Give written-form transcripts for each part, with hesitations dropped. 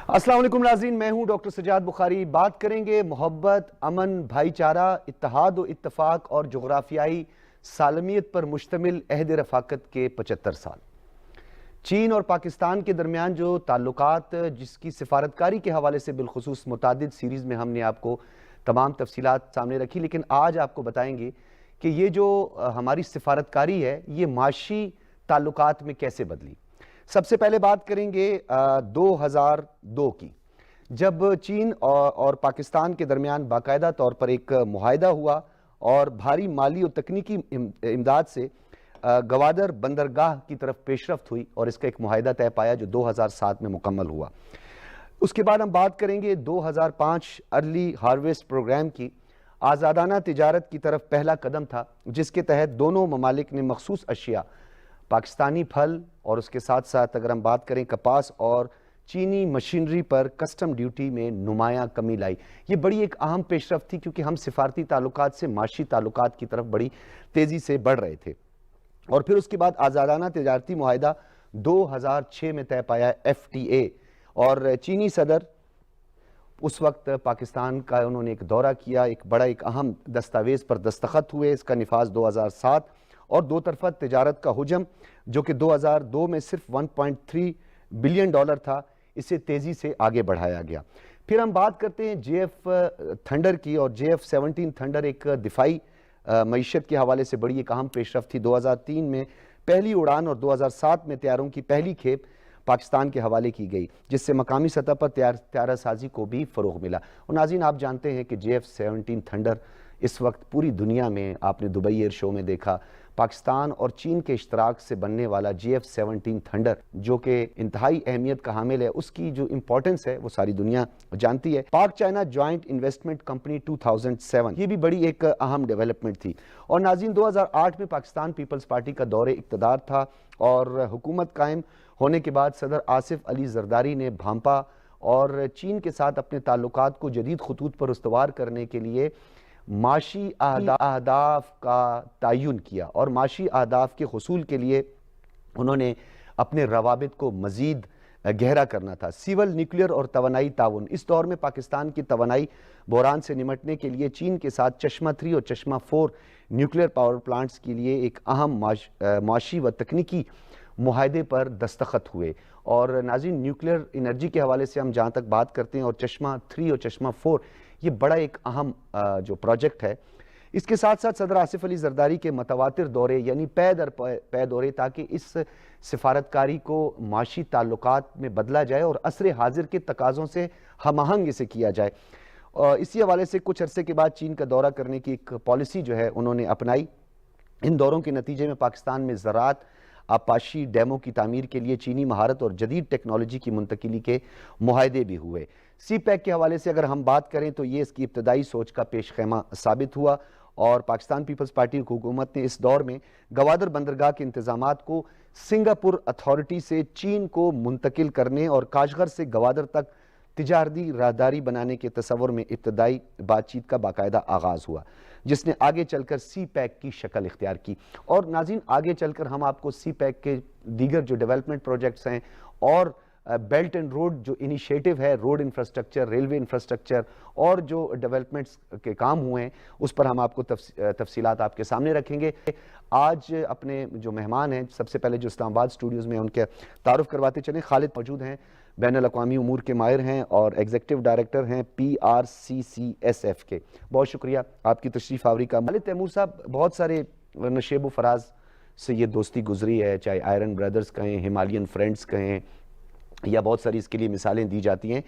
अस्सलाम वालेकुम नाज़रीन, मैं हूं डॉक्टर सजाद बुखारी। बात करेंगे मोहब्बत, अमन, भाईचारा, इत्तेहाद व इत्तफाक और जोग्राफियाई सालमियत पर मुश्तमिल अहद रफ़ाकत के 75 साल। चीन और पाकिस्तान के दरमियान जो ताल्लुकात, जिसकी सिफारतकारी के हवाले से बिलखुसूस मुतादिद सीरीज़ में हमने आपको तमाम तफसीलात सामने रखी, लेकिन आज आपको बताएंगे कि ये जो हमारी सिफारतकारी है ये माशी ताल्लुकात में कैसे बदली। सबसे पहले बात करेंगे 2002 की, जब चीन और पाकिस्तान के दरमियान बाकायदा तौर पर एक मुआहदा हुआ और भारी माली और तकनीकी इमदाद से गवादर बंदरगाह की तरफ पेशरफ्त हुई और इसका एक मुआहदा तय पाया जो 2007 में मुकम्मल हुआ। उसके बाद हम बात करेंगे 2005 अर्ली हार्वेस्ट प्रोग्राम की। आज़ादाना तिजारत की तरफ पहला कदम था जिसके तहत दोनों ममालिक ने मखसूस अशिया, पाकिस्तानी फल और उसके साथ साथ अगर हम बात करें कपास और चीनी मशीनरी पर कस्टम ड्यूटी में नुमायां कमी लाई। ये बड़ी एक अहम पेशरफ्त थी क्योंकि हम सिफारती ताल्लुकात से माशी ताल्लुकात की तरफ बड़ी तेज़ी से बढ़ रहे थे। और फिर उसके बाद आज़ादाना तिजारती मुआहदा 2006 में तय पाया FTA, और चीनी सदर उस वक्त पाकिस्तान का उन्होंने एक दौरा किया, एक बड़ा एक अहम दस्तावेज़ पर दस्तखत हुए। इसका निफाज 2007 और दो तरफा तिजारत का हुजम जो कि 2002 में सिर्फ 1.3 बिलियन डॉलर था, इसे तेज़ी से आगे बढ़ाया गया। फिर हम बात करते हैं JF थंडर की, और JF-17 थंडर एक दिफाई मईशत के हवाले से बड़ी एक अहम पेशरफ्त थी। 2003 में पहली उड़ान और 2007 में तैयारों की पहली खेप पाकिस्तान के हवाले की गई, जिससे मकामी सतह पर तैयारा साजी को भी फ़रोग़ मिला। और नाज़रीन, आप जानते हैं कि JF-17 थंडर इस वक्त पूरी दुनिया में, आपने दुबई एयर शो में देखा, पाकिस्तान और चीन के इश्तराक से बनने वाला JF-17 थंडर जो कि इंतहाई अहमियत का हामिल है, उसकी जो इंपॉर्टेंस है वो सारी दुनिया जानती है। पाक चाइना जॉइंट इन्वेस्टमेंट कंपनी 2007, ये भी बड़ी एक अहम डेवलपमेंट थी। और नाज़रीन, 2008 में पाकिस्तान पीपल्स पार्टी का दौरे इक़्तिदार था और हुकूमत कायम होने के बाद सदर आसिफ अली जरदारी ने भांपा और चीन के साथ अपने ताल्लुकात को जदीद खतूत पर उस्तवार करने के लिए माशी अहदाफ का तयन किया, और माशी अहदाफ के हुसूल के लिए उन्होंने अपने रवाबित को मज़ीद गहरा करना था। सिविल, न्यूक्लियर और तवानाई ताउन। इस दौर में पाकिस्तान की तवानाई बहरान से निमटने के लिए चीन के साथ चश्मा 3 और चश्मा 4 न्यूक्लियर पावर प्लांट्स के लिए एक अहम माशी व तकनीकी मुआहदे पर दस्तखत हुए। और नाज़रीन, न्यूक्लियर एनर्जी के हवाले से हम जहाँ तक बात करते हैं, और चश्मा 3 और चश्मा 4 ये बड़ा एक अहम जो प्रोजेक्ट है। इसके साथ साथ सदर आसिफ अली जरदारी के मतवातिर दौरे, यानी पै दर पै दौरे, ताकि इस सिफारतकारी को माशी ताल्लुकात में बदला जाए और असर हाजिर के तकाज़ों से हमआहंग इसे किया जाए। इसी हवाले से कुछ अरसे के बाद चीन का दौरा करने की एक पॉलिसी जो है उन्होंने अपनाई। इन दौरों के नतीजे में पाकिस्तान में ज़राअत, आपाशी डैमों की तामीर के लिए चीनी महारत और जदीद टेक्नोलॉजी की मुंतकिली के मुआहदे भी हुए। CPEC के हवाले से अगर हम बात करें तो ये इसकी इब्तदाई सोच का पेश खैमा साबित हुआ, और पाकिस्तान पीपल्स पार्टी की हुकूमत ने इस दौर में गवादर बंदरगाह के इंतजामात को सिंगापुर अथॉरिटी से चीन को मुंतकिल करने और काशगर से गवादर तक तिजारती राहदारी बनाने के तस्वुर में इब्तदाई बातचीत का बाकायदा आगाज़ हुआ, जिसने आगे चलकर CPEC की शक्ल इख्तियार की। और नाज़रीन, आगे चलकर हम आपको CPEC के दीगर जो डेवलपमेंट प्रोजेक्ट्स हैं और बेल्ट एंड रोड जो इनिशिएटिव है, रोड इंफ्रास्ट्रक्चर, रेलवे इंफ्रास्ट्रक्चर और जो डेवलपमेंट्स के काम हुए हैं, उस पर हम आपको तफसीलात आपके सामने रखेंगे। आज अपने जो मेहमान हैं, सबसे पहले जो इस्लामाबाद स्टूडियोज़ में उनके तारुफ करवाते चलें। खालिद मौजूद हैं, बैनुल-अक़वामी उमूर के माहिर हैं और एग्जीक्यूटिव डायरेक्टर हैं PRCCSF के। बहुत शुक्रिया आपकी तशरीफ़ आवरी का। खालिद तैमूर साहब, बहुत सारे नशेब व फराज से ये दोस्ती गुजरी है, चाहे आयरन ब्रदर्स कहें, हिमालयन फ्रेंड्स कहें, या बहुत सारी इसके लिए मिसालें दी जाती हैं।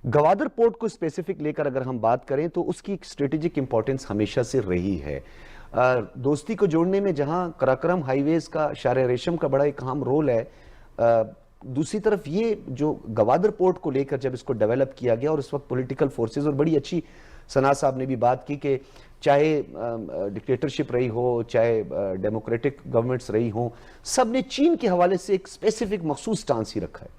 गवादर पोर्ट को स्पेसिफिक लेकर अगर हम बात करें तो उसकी एक स्ट्रेटेजिक इंपॉर्टेंस हमेशा से रही है। दोस्ती को जोड़ने में जहां कराक्रम हाईवेज का, शारे रेशम का बड़ा एक अहम रोल है, दूसरी तरफ ये जो गवादर पोर्ट को लेकर जब इसको डेवलप किया गया, और इस वक्त पॉलिटिकल फोर्सेस, और बड़ी अच्छी सना साहब ने भी बात की कि चाहे डिक्टेटरशिप रही हो, चाहे डेमोक्रेटिक गवर्नमेंट्स रही हो, सब ने चीन के हवाले से एक स्पेसिफिक मखसूस स्टांस ही रखा है।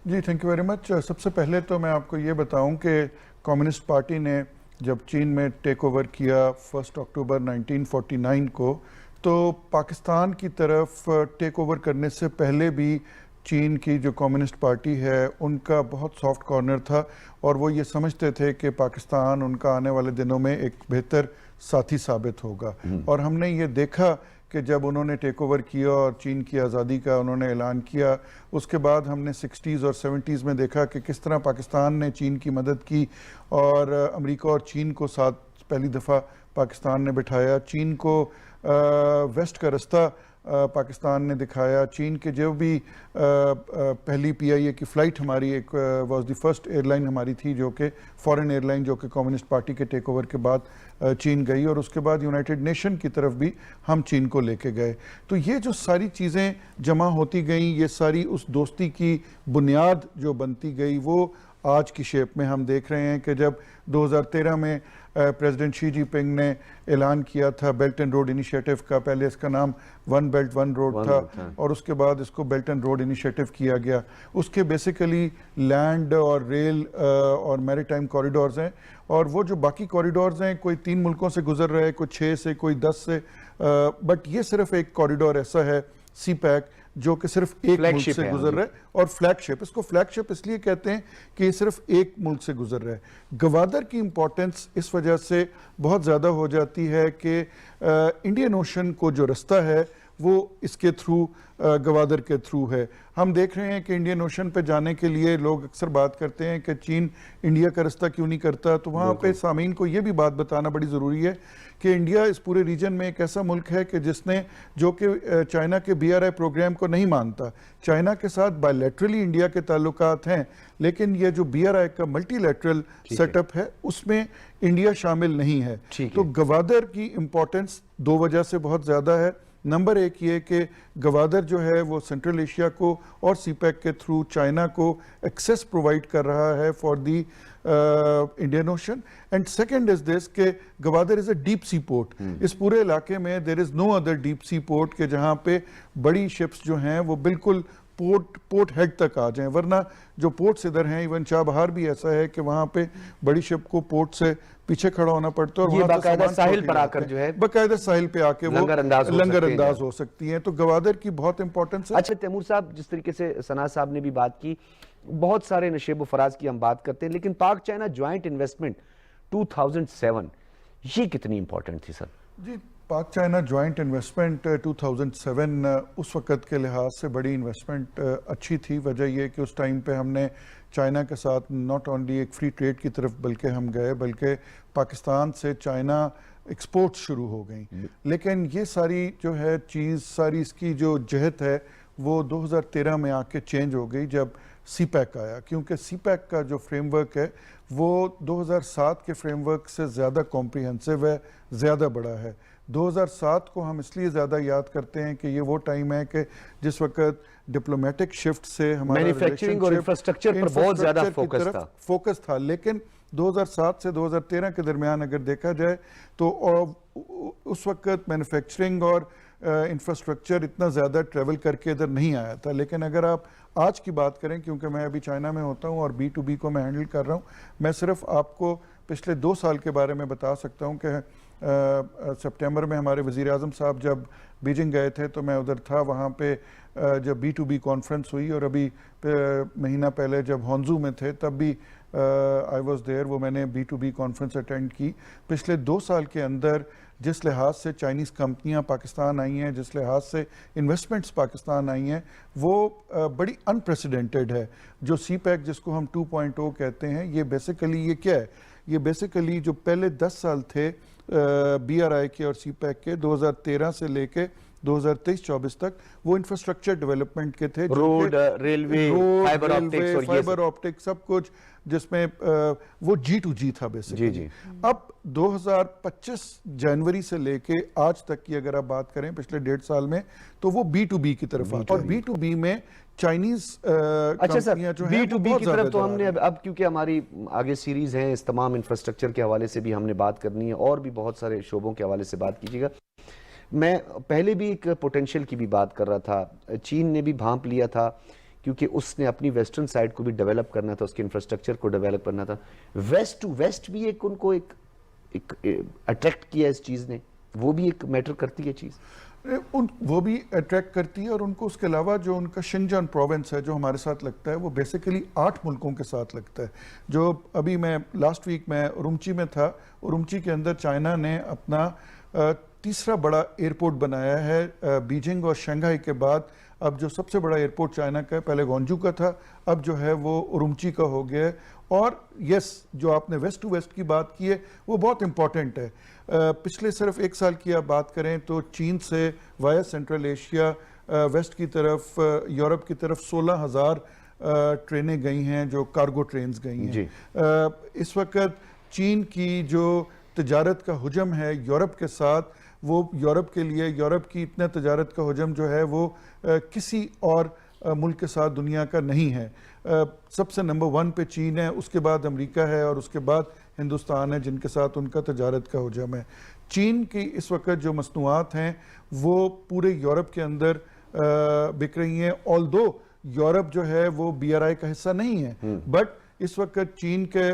जी, थैंक यू वेरी मच। सबसे पहले तो मैं आपको ये बताऊं कि कम्युनिस्ट पार्टी ने जब चीन में टेक ओवर किया 1 अक्टूबर 1949 को, तो पाकिस्तान की तरफ टेक ओवर करने से पहले भी चीन की जो कम्युनिस्ट पार्टी है उनका बहुत सॉफ्ट कॉर्नर था और वो ये समझते थे कि पाकिस्तान उनका आने वाले दिनों में एक बेहतर साथी साबित होगा। और हमने ये देखा कि जब उन्होंने टेक ओवर किया और चीन की आज़ादी का उन्होंने ऐलान किया, उसके बाद हमने 60s और 70s में देखा कि किस तरह पाकिस्तान ने चीन की मदद की और अमेरिका और चीन को साथ पहली दफ़ा पाकिस्तान ने बिठाया, चीन को वेस्ट का रास्ता पाकिस्तान ने दिखाया। चीन के जो भी पहली PIA की फ़्लाइट हमारी एक वाज द फर्स्ट एयरलाइन हमारी थी जो कि फॉरेन एयरलाइन जो कि कम्युनिस्ट पार्टी के टेक ओवर के बाद चीन गई और उसके बाद यूनाइटेड नेशन की तरफ भी हम चीन को लेके गए। तो ये जो सारी चीज़ें जमा होती गई, ये सारी उस दोस्ती की बुनियाद जो बनती गई वो आज की शेप में हम देख रहे हैं कि जब 2013 में प्रेसिडेंट शी जिनपिंग ने ऐलान किया था बेल्ट एंड रोड इनिशिएटिव का, पहले इसका नाम वन बेल्ट वन रोड था और उसके बाद इसको बेल्ट एंड रोड इनिशिएटिव किया गया। उसके बेसिकली लैंड और रेल और मैरीटाइम कॉरिडोर्स हैं और वो जो बाकी कॉरिडोर्स हैं कोई 3 मुल्कों से गुजर रहे हैं, कोई 6 से, कोई 10 से, बट ये सिर्फ एक कॉरिडोर ऐसा है CPEC जो कि सिर्फ एक मुल्क से गुजर रहा है और फ्लैगशिप, इसको फ्लैगशिप इसलिए कहते हैं कि ये सिर्फ एक मुल्क से गुजर रहा है। गवादर की इंपॉर्टेंस इस वजह से बहुत ज़्यादा हो जाती है कि इंडियन ओशन को जो रास्ता है वो इसके थ्रू गवादर के थ्रू है। हम देख रहे हैं कि इंडियन ओशन पे जाने के लिए लोग अक्सर बात करते हैं कि चीन इंडिया का रास्ता क्यों नहीं करता, तो वहाँ पे सामीन को ये भी बात बताना बड़ी ज़रूरी है कि इंडिया इस पूरे रीजन में एक ऐसा मुल्क है कि जिसने जो कि चाइना के BRI प्रोग्राम को नहीं मानता। चाइना के साथ बायलैटरली इंडिया के ताल्लुकात हैं, लेकिन ये जो BRI का मल्टीलैटरल सेटअप है उसमें इंडिया शामिल नहीं है। तो गवादर की इंपॉर्टेंस 2 वजह से बहुत ज़्यादा है। नंबर 1 ये कि गवादर जो है वो सेंट्रल एशिया को और CPEC के थ्रू चाइना को एक्सेस प्रोवाइड कर रहा है for the Indian Ocean. And second is this कि Gwadar is a deep sea port. इस पूरे इलाके में there is no other deep sea port के जहां पे बड़ी शिप्स जो हैं वो बिल्कुल पोर्ट हेड तक आ जाएं, वरना जो पोर्ट्स इधर हैं, इवन चाबहार भी ऐसा है कि वहां पे बड़ी शिप को पोर्ट से पीछे खड़ा होना पड़ता है और वहां बाकायदा साहिल पर आकर जो है बाकायदा साहिल पे आके वो लंगर अंदाज हो सकती हैं। तो गवादर की बहुत इंपॉर्टेंस है। अच्छा तैमूर साहब, जिस तरीके से सना साहब ने भी बात की, बहुत सारे नशेब व फराज की हम बात करते हैं, लेकिन पाक चाइना ज्वाइंट इन्वेस्टमेंट 2007 ये कितनी इंपॉर्टेंट थी सर? जी, पाक चाइना ज्वाइंट इन्वेस्टमेंट 2007 उस वक़्त के लिहाज से बड़ी इन्वेस्टमेंट अच्छी थी। वजह यह कि उस टाइम पे हमने चाइना के साथ नॉट ओनली एक फ्री ट्रेड की तरफ बल्कि हम गए, बल्कि पाकिस्तान से चाइना एक्सपोर्ट शुरू हो गई। लेकिन ये सारी जो है चीज़, सारी इसकी जो जहत है वो 2013 में आके चेंज हो गई जब CPEC आया, क्योंकि CPEC का जो फ्रेमवर्क है वो 2007 के फ्रेमवर्क से ज़्यादा कॉम्प्रिहेंसिव है, ज़्यादा बड़ा है। 2007 को हम इसलिए ज़्यादा याद करते हैं कि ये वो टाइम है कि जिस वक्त डिप्लोमेटिक शिफ्ट से हमारा मैन्युफैक्चरिंग और इंफ्रास्ट्रक्चर पर बहुत ज़्यादा फोकस था। लेकिन 2007 से 2013 के दरमियान अगर देखा जाए तो उस वक्त मैन्युफैक्चरिंग और इंफ्रास्ट्रक्चर इतना ज़्यादा ट्रेवल करके इधर नहीं आया था। लेकिन अगर आप आज की बात करें, क्योंकि मैं अभी चाइना में होता हूं और B2B को मैं हैंडल कर रहा हूं, मैं सिर्फ आपको पिछले 2 साल के बारे में बता सकता हूं कि सितंबर में हमारे वज़ीर आज़म साहब जब बीजिंग गए थे तो मैं उधर था। वहाँ पे जब B2B कॉन्फ्रेंस हुई और अभी महीना पहले जब हॉन्जू में थे तब भी आई वॉज देयर, वो मैंने B2B कॉन्फ्रेंस अटेंड की। पिछले 2 साल के अंदर जिस लिहाज से चाइनीज़ कंपनियां पाकिस्तान आई हैं, जिस लिहाज से इन्वेस्टमेंट्स पाकिस्तान आई हैं, वो बड़ी अनप्रेसिडेंटेड है। जो CPEC जिसको हम 2.0 कहते हैं, ये बेसिकली ये क्या है? ये बेसिकली जो पहले 10 साल थे BRI के और CPEC के 2013 से लेके 2023-24 तक वो इंफ्रास्ट्रक्चर डेवलपमेंट के थे, रोड, रेलवे, फाइबर ऑप्टिक सब कुछ, जिसमें वो G2G था बेसिकली। जी। अब 2025 जनवरी से लेके आज तक की अगर आप बात करें पिछले 1.5 साल में, तो वो B2B की तरफ आता है और B2B में चाइनीज कंपनियां जो हैं B2B की तरफ तो हमने अब क्योंकि हमारी आगे सीरीज है इस तमाम इंफ्रास्ट्रक्चर के हवाले से भी हमने बात करनी है और भी बहुत सारे शोबों के हवाले से बात कीजिएगा। मैं पहले भी एक पोटेंशियल की भी बात कर रहा था। चीन ने भी भांप लिया था क्योंकि उसने अपनी वेस्टर्न साइड को भी डेवलप करना था, उसके इंफ्रास्ट्रक्चर को डेवलप करना था। वेस्ट टू वेस्ट भी उनको एक अट्रैक्ट किया इस चीज़ ने, वो भी एक मैटर करती है चीज़। वो भी अट्रैक्ट करती है, और उनको उसके अलावा जो उनका शिनजान प्रोविंस है जो हमारे साथ लगता है, वो बेसिकली 8 मुल्कों के साथ लगता है। जो अभी मैं लास्ट वीक मैं उरुमची में था, उरुमची के अंदर चाइना ने अपना तीसरा बड़ा एयरपोर्ट बनाया है बीजिंग और शंघाई के बाद। अब जो सबसे बड़ा एयरपोर्ट चाइना का है, पहले ग्वांजू का था, अब जो है वो उरुमची का हो गया है। और यस, जो आपने वेस्ट टू वेस्ट की बात की है वो बहुत इंपॉर्टेंट है। पिछले सिर्फ 1 साल की आप बात करें तो चीन से वाया सेंट्रल एशिया वेस्ट की तरफ, यूरोप की तरफ 16,000 ट्रेनें गई हैं, जो कार्गो ट्रेन्स गई हैं। इस वक्त चीन की जो तजारत का हुजम है यूरोप के साथ, वो यूरोप के लिए, यूरोप की इतना तजारत का हुजम जो है वो किसी और मुल्क के साथ दुनिया का नहीं है। सबसे नंबर 1 पे चीन है, उसके बाद अमेरिका है, और उसके बाद हिंदुस्तान है, जिनके साथ उनका तजारत का हुजम है। चीन की इस वक्त जो मसनूआत हैं वो पूरे यूरोप के अंदर बिक रही हैं। ऑल्दो यूरोप जो है वो BRI का हिस्सा नहीं है, बट इस वक्त चीन के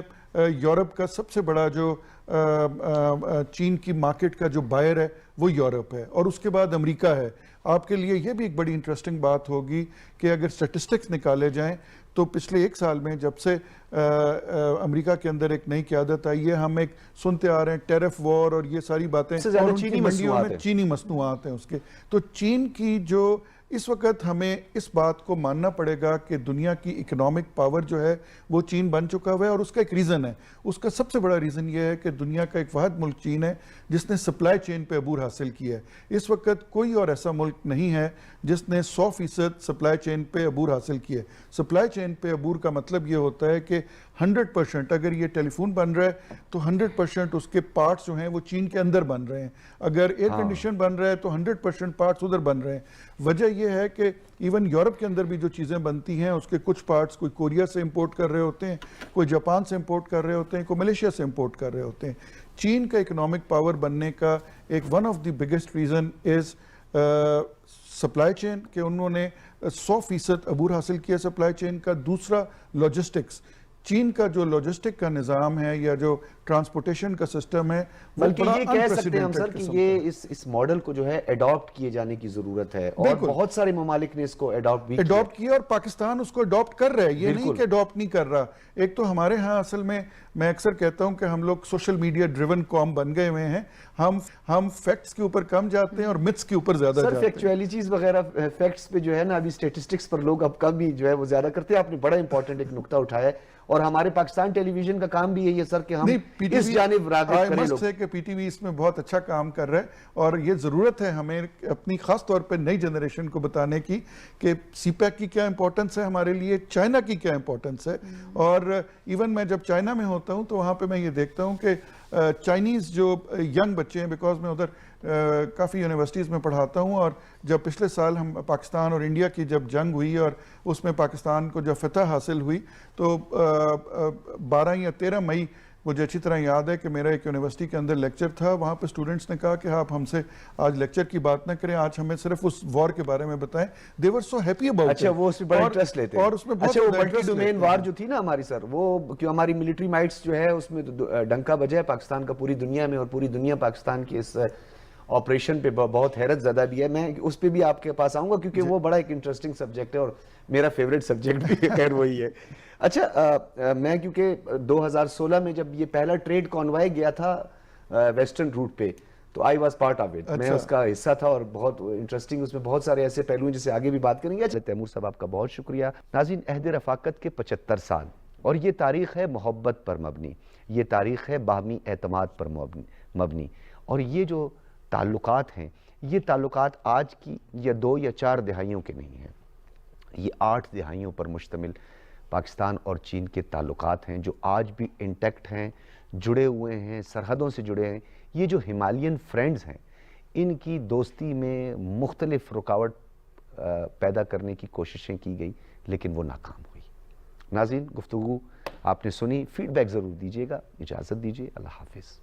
यूरोप का सबसे बड़ा जो चीन की मार्केट का जो बायर है वो यूरोप है, और उसके बाद अमेरिका है। आपके लिए ये भी एक बड़ी इंटरेस्टिंग बात होगी कि अगर स्टैटिस्टिक्स निकाले जाएं तो पिछले 1 साल में जब से अमेरिका के अंदर एक नई क़यादत आई है, हम एक सुनते आ रहे हैं टैरिफ वॉर और ये सारी बातें, और उनकी मंडियों में चीनी मसनूआत हैं उसके। तो चीन की जो इस वक्त हमें इस बात को मानना पड़ेगा कि दुनिया की इकोनॉमिक पावर जो है वो चीन बन चुका हुआ है, और उसका एक रीज़न है। उसका सबसे बड़ा रीज़न ये है कि दुनिया का एक वाहिद मुल्क चीन है जिसने सप्लाई चेन पे अबूर हासिल किया है। इस वक्त कोई और ऐसा मुल्क नहीं है जिसने 100% सप्लाई चेन पे अबूर हासिल किया है। सप्लाई चेन पे अबूर का मतलब ये होता है कि 100%, अगर ये टेलीफोन बन रहा है तो 100% उसके पार्ट्स जो हैं वो चीन के अंदर बन रहे हैं। अगर एयर कंडीशन बन रहा है तो 100% पार्ट्स उधर बन रहे हैं। वजह यह है कि इवन यूरोप के अंदर भी जो चीज़ें बनती हैं उसके कुछ पार्ट्स कोई कोरिया से इंपोर्ट कर रहे होते हैं, कोई जापान से इंपोर्ट कर रहे होते हैं, कोई मलेशिया से इंपोर्ट कर रहे होते हैं। चीन का इकोनॉमिक पावर बनने का एक one of the biggest reason is supply chain, कि उन्होंने 100% अबूर हासिल किया सप्लाई चेन का। दूसरा, लॉजिस्टिक्स। चीन का जो लॉजिस्टिक का निज़ाम है या जो ट्रांसपोर्टेशन का सिस्टम है, बल्कि ये कह सकते हैं हम सर कि ये इस मॉडल को जो है अडॉप्ट किए जाने की जरूरत है, और बहुत सारे ममालिक ने इसको अडॉप्ट किया, और पाकिस्तान उसको अडॉप्ट कर रहा है। ये नहीं कि अडॉप्ट नहीं कर रहा। एक तो हमारे यहाँ असल में मैं अक्सर कहता हूं कि हम लोग सोशल मीडिया ड्रिवन कॉम बन गए हुए हैं। हम फैक्ट्स के ऊपर कम जाते हैं और मिथ्स के ऊपर ज्यादा जाते हैं। फैक्चुअलिटीज वगैरह फैक्ट्स पे जो है ना, अभी स्टैटिस्टिक्स पर लोग अब कम ही जो है वो ज्यादा करते हैं। आपने बड़ा इंपॉर्टेंट एक नुकता उठाया है, और हमारे पाकिस्तान टेलीविजन का काम भी यही है सर कि हम इस जानिब राग़िब करें लोग। कि पीटीवी इसमें बहुत अच्छा काम कर रहा है, और ये जरूरत है हमें अपनी खास तौर पे नई जनरेशन को बताने की कि सीपैक की क्या इंपॉर्टेंस है हमारे लिए, चाइना की क्या इंपॉर्टेंस है। और इवन मैं जब चाइना में होता हूं तो वहां पे मैं ये देखता हूं कि चाइनीज जो यंग बच्चे हैं, बिकॉज मैं उधर काफ़ी यूनिवर्सिटीज़ में पढ़ाता हूँ, और जब पिछले साल हम पाकिस्तान और इंडिया की जब जंग हुई और उसमें पाकिस्तान को जब फतह हासिल हुई, तो 12 या 13 मई मुझे अच्छी तरह याद है कि मेरा एक यूनिवर्सिटी के अंदर लेक्चर था। वहाँ पे स्टूडेंट्स ने कहा कि आप हमसे आज लेक्चर की बात ना करें, आज हमें सिर्फ उस वॉर के बारे में बताएं। दे वर सो हैप्पी अबाउट। अच्छा, वो उसमें बड़ा इंटरेस्ट लेते हैं, और उसमें बहुत अच्छा, वो मल्टी डोमेन वार जो थी ना हमारी सर, वो क्यों हमारी मिलिट्री माइट्स जो है उसमें डंका बजा है पाकिस्तान का पूरी दुनिया में, और पूरी दुनिया पाकिस्तान की इस ऑपरेशन पे बहुत हैरत ज़्यादा भी है। मैं उस पर भी आपके पास आऊंगा क्योंकि वो बड़ा एक इंटरेस्टिंग सब्जेक्ट है, और मेरा फेवरेट सब्जेक्ट भी खैर वही है। अच्छा, मैं क्योंकि 2016 में जब ये पहला ट्रेड कॉन्वॉय गया था वेस्टर्न रूट पे, तो I was part of it. मैं उसका हिस्सा था, और बहुत इंटरेस्टिंग उसमें बहुत सारे ऐसे पहलू हैं जिससे आगे भी बात करेंगे। तैमूर साहब, आपका बहुत शुक्रिया। नाज़रीन, अहद रफ़ाकत के 75 साल, और ये तारीख़ है मोहब्बत पर मबनी, ये तारीख़ है बाहमी एतमाद पर मबनी, और ये जो ताल्लुकात हैं, ये ताल्लुकात आज की या 2 या 4 दहाइयों के नहीं हैं, ये 8 दहाइयों पर मुश्तमिल पाकिस्तान और चीन के ताल्लुकात हैं, जो आज भी इंटैक्ट हैं, जुड़े हुए हैं, सरहदों से जुड़े हैं। ये जो हिमालयन फ्रेंड्स हैं, इनकी दोस्ती में मुख्तलिफ रुकावट पैदा करने की कोशिशें की गई, लेकिन वो नाकाम हुई। नाज़रीन, गुफ्तगू आपने सुनी, फीडबैक ज़रूर दीजिएगा। इजाज़त दीजिए, अल्लाह हाफिज़।